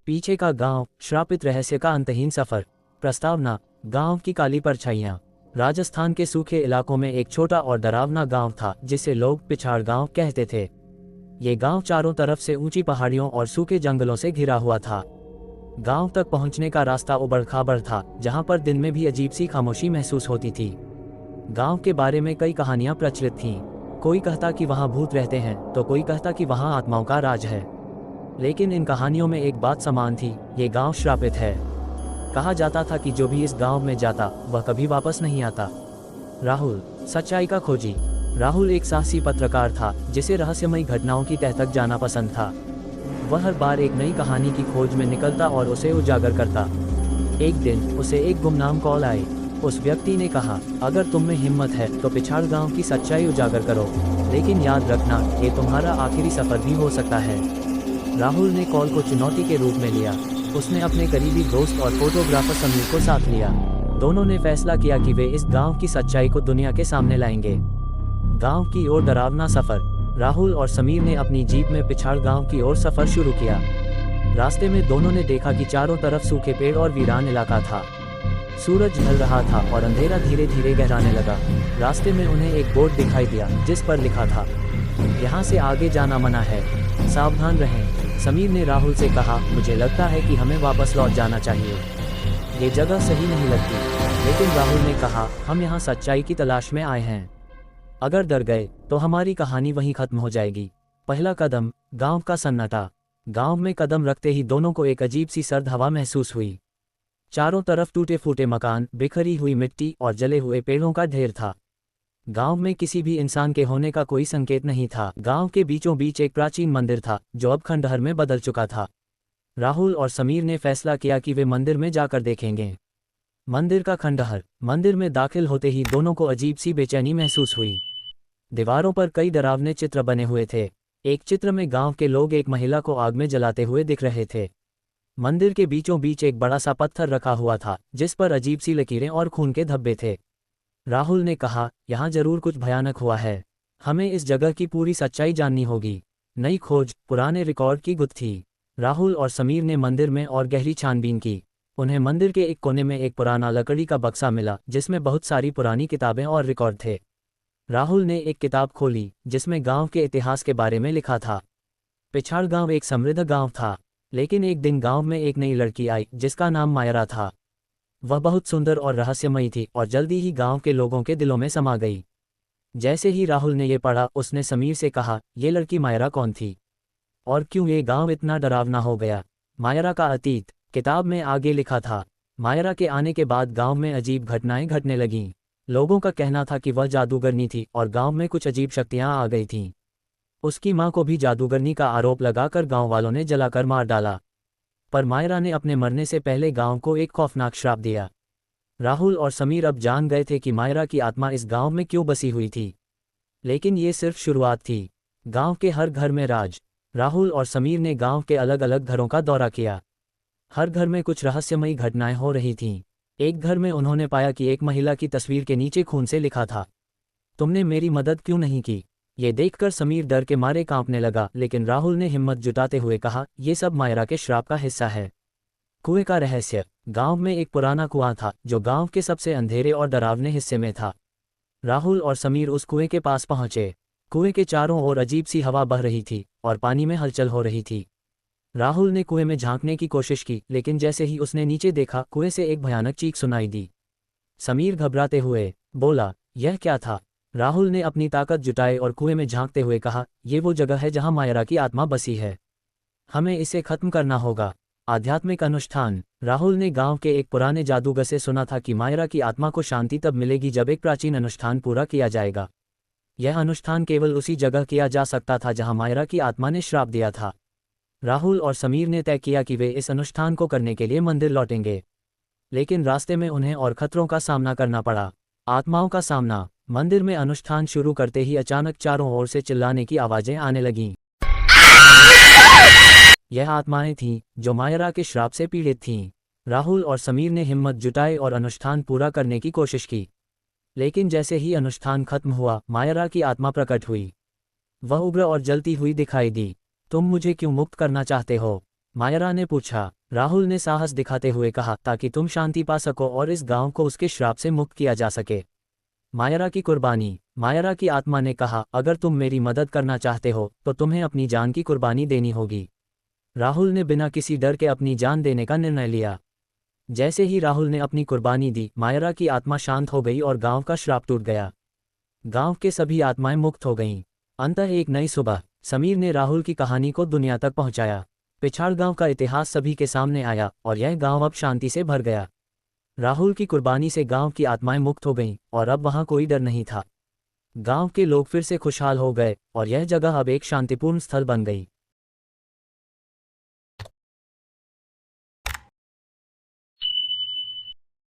पीछे का गांव, श्रापित रहस्य का अंतहीन सफर। प्रस्तावना: गांव की काली परछाइयां। राजस्थान के सूखे इलाकों में एक छोटा और डरावना गांव था जिसे लोग पिछाड़ गांव कहते थे। ये गांव चारों तरफ से ऊंची पहाड़ियों और सूखे जंगलों से घिरा हुआ था। गांव तक पहुंचने का रास्ता उबड़-खाबड़ था, जहां पर दिन में भी अजीब सी खामोशी महसूस होती थी। गांव के बारे में कई कहानियां प्रचलित थीं। कोई कहता कि वहां भूत रहते हैं, तो कोई कहता कि वहां आत्माओं का राज है। लेकिन इन कहानियों में एक बात समान थी, ये गांव श्रापित है। कहा जाता था कि जो भी इस गांव में जाता वह कभी वापस नहीं आता। राहुल, सच्चाई का खोजी। राहुल एक साहसी पत्रकार था जिसे रहस्यमयी घटनाओं की तह तक जाना पसंद था। वह हर बार एक नई कहानी की खोज में निकलता और उसे उजागर करता। एक दिन उसे एक गुमनाम कॉल आई। उस व्यक्ति ने कहा, अगर तुम में हिम्मत है तो पिछाड़ गांव की सच्चाई उजागर करो, लेकिन याद रखना, ये तुम्हारा आखिरी सफर भी हो सकता है। राहुल ने कॉल को चुनौती के रूप में लिया। उसने अपने करीबी दोस्त और फोटोग्राफर समीर को साथ लिया। दोनों ने फैसला किया कि वे इस गांव की सच्चाई को दुनिया के सामने लाएंगे। गांव की ओर डरावना सफर। राहुल और समीर ने अपनी जीप में पिछाड़ गांव की ओर सफर शुरू किया। रास्ते में दोनों ने देखा कि चारों तरफ सूखे पेड़ और वीरान इलाका था। सूरज ढल रहा था और अंधेरा धीरे धीरे गहराने लगा। रास्ते में उन्हें एक बोर्ड दिखाई दिया जिस पर लिखा था, यहाँ से आगे जाना मना है, सावधान रहें। समीर ने राहुल से कहा, मुझे लगता है कि हमें वापस लौट जाना चाहिए, ये जगह सही नहीं लगती। लेकिन राहुल ने कहा, हम यहाँ सच्चाई की तलाश में आए हैं। अगर डर गए तो हमारी कहानी वहीं खत्म हो जाएगी। पहला कदम, गांव का सन्नाटा। गांव में कदम रखते ही दोनों को एक अजीब सी सर्द हवा महसूस हुई। चारों तरफ टूटे फूटे मकान, बिखरी हुई मिट्टी और जले हुए पेड़ों का ढेर था। गांव में किसी भी इंसान के होने का कोई संकेत नहीं था। गांव के बीचों बीच एक प्राचीन मंदिर था जो अब खंडहर में बदल चुका था। राहुल और समीर ने फैसला किया कि वे मंदिर में जाकर देखेंगे। मंदिर का खंडहर। मंदिर में दाखिल होते ही दोनों को अजीब सी बेचैनी महसूस हुई। दीवारों पर कई डरावने चित्र बने हुए थे। एक चित्र में गांव के लोग एक महिला को आग में जलाते हुए दिख रहे थे। मंदिर के बीचों बीच एक बड़ा सा पत्थर रखा हुआ था जिस पर अजीब सी लकीरें और खून के धब्बे थे। राहुल ने कहा, यहाँ जरूर कुछ भयानक हुआ है, हमें इस जगह की पूरी सच्चाई जाननी होगी। नई खोज, पुराने रिकॉर्ड की गुत्थी थी। राहुल और समीर ने मंदिर में और गहरी छानबीन की। उन्हें मंदिर के एक कोने में एक पुराना लकड़ी का बक्सा मिला जिसमें बहुत सारी पुरानी किताबें और रिकॉर्ड थे। राहुल ने एक किताब खोली जिसमें गांव के इतिहास के बारे में लिखा था। पिछाड़ गांव एक समृद्ध गांव था, लेकिन एक दिन गांव में एक नई लड़की आई जिसका नाम मायरा था। वह बहुत सुंदर और रहस्यमयी थी और जल्दी ही गांव के लोगों के दिलों में समा गई। जैसे ही राहुल ने ये पढ़ा, उसने समीर से कहा, ये लड़की मायरा कौन थी और क्यों ये गांव इतना डरावना हो गया? मायरा का अतीत। किताब में आगे लिखा था, मायरा के आने के बाद गांव में अजीब घटनाएं घटने लगीं। लोगों का कहना था कि वह जादूगरनी थी और गांव में कुछ अजीब शक्तियां आ गई थीं। उसकी मां को भी जादूगरनी का आरोप लगाकर गांव वालों ने जलाकर मार डाला। पर मायरा ने अपने मरने से पहले गांव को एक खौफनाक श्राप दिया। राहुल और समीर अब जान गए थे कि मायरा की आत्मा इस गांव में क्यों बसी हुई थी। लेकिन ये सिर्फ शुरुआत थी। गांव के हर घर में राज। राहुल और समीर ने गांव के अलग अलग घरों का दौरा किया। हर घर में कुछ रहस्यमयी घटनाएं हो रही थीं। एक घर में उन्होंने पाया कि एक महिला की तस्वीर के नीचे खून से लिखा था, तुमने मेरी मदद क्यों नहीं की? ये देखकर समीर डर के मारे कांपने लगा, लेकिन राहुल ने हिम्मत जुटाते हुए कहा, ये सब मायरा के श्राप का हिस्सा है। कुएं का रहस्य। गांव में एक पुराना कुआं था जो गांव के सबसे अंधेरे और डरावने हिस्से में था। राहुल और समीर उस कुएं के पास पहुंचे। कुएं के चारों ओर अजीब सी हवा बह रही थी और पानी में हलचल हो रही थी। राहुल ने कुएं में झांकने की कोशिश की, लेकिन जैसे ही उसने नीचे देखा, कुएं से एक भयानक चीख सुनाई दी। समीर घबराते हुए बोला, यह क्या था? राहुल ने अपनी ताकत जुटाई और कुएं में झांकते हुए कहा, ये वो जगह है जहां मायरा की आत्मा बसी है, हमें इसे खत्म करना होगा। आध्यात्मिक अनुष्ठान। राहुल ने गांव के एक पुराने जादूगर से सुना था कि मायरा की आत्मा को शांति तब मिलेगी जब एक प्राचीन अनुष्ठान पूरा किया जाएगा। यह अनुष्ठान केवल उसी जगह किया जा सकता था जहां मायरा की आत्मा ने श्राप दिया था। राहुल और समीर ने तय किया कि वे इस अनुष्ठान को करने के लिए मंदिर लौटेंगे। लेकिन रास्ते में उन्हें और खतरों का सामना करना पड़ा। आत्माओं का सामना। मंदिर में अनुष्ठान शुरू करते ही अचानक चारों ओर से चिल्लाने की आवाजें आने लगीं। यह आत्माएं थीं जो मायरा के श्राप से पीड़ित थीं। राहुल और समीर ने हिम्मत जुटाई और अनुष्ठान पूरा करने की कोशिश की। लेकिन जैसे ही अनुष्ठान खत्म हुआ, मायरा की आत्मा प्रकट हुई। वह उग्र और जलती हुई दिखाई दी। तुम मुझे क्यों मुक्त करना चाहते हो? मायरा ने पूछा। राहुल ने साहस दिखाते हुए कहा, ताकि तुम शांति पा सको और इस गांव को उसके श्राप से मुक्त किया जा सके। मायरा की कुर्बानी। मायरा की आत्मा ने कहा, अगर तुम मेरी मदद करना चाहते हो तो तुम्हें अपनी जान की कुर्बानी देनी होगी। राहुल ने बिना किसी डर के अपनी जान देने का निर्णय लिया। जैसे ही राहुल ने अपनी कुर्बानी दी, मायरा की आत्मा शांत हो गई और गांव का श्राप टूट गया। गांव के सभी आत्माएं मुक्त हो गईं। अंततः एक नई सुबह, समीर ने राहुल की कहानी को दुनिया तक पहुंचाया। पिछाड़ गांव का इतिहास सभी के सामने आया और यह गांव अब शांति से भर गया। राहुल की कुर्बानी से गांव की आत्माएं मुक्त हो गईं और अब वहां कोई डर नहीं था। गांव के लोग फिर से खुशहाल हो गए और यह जगह अब एक शांतिपूर्ण स्थल बन गई।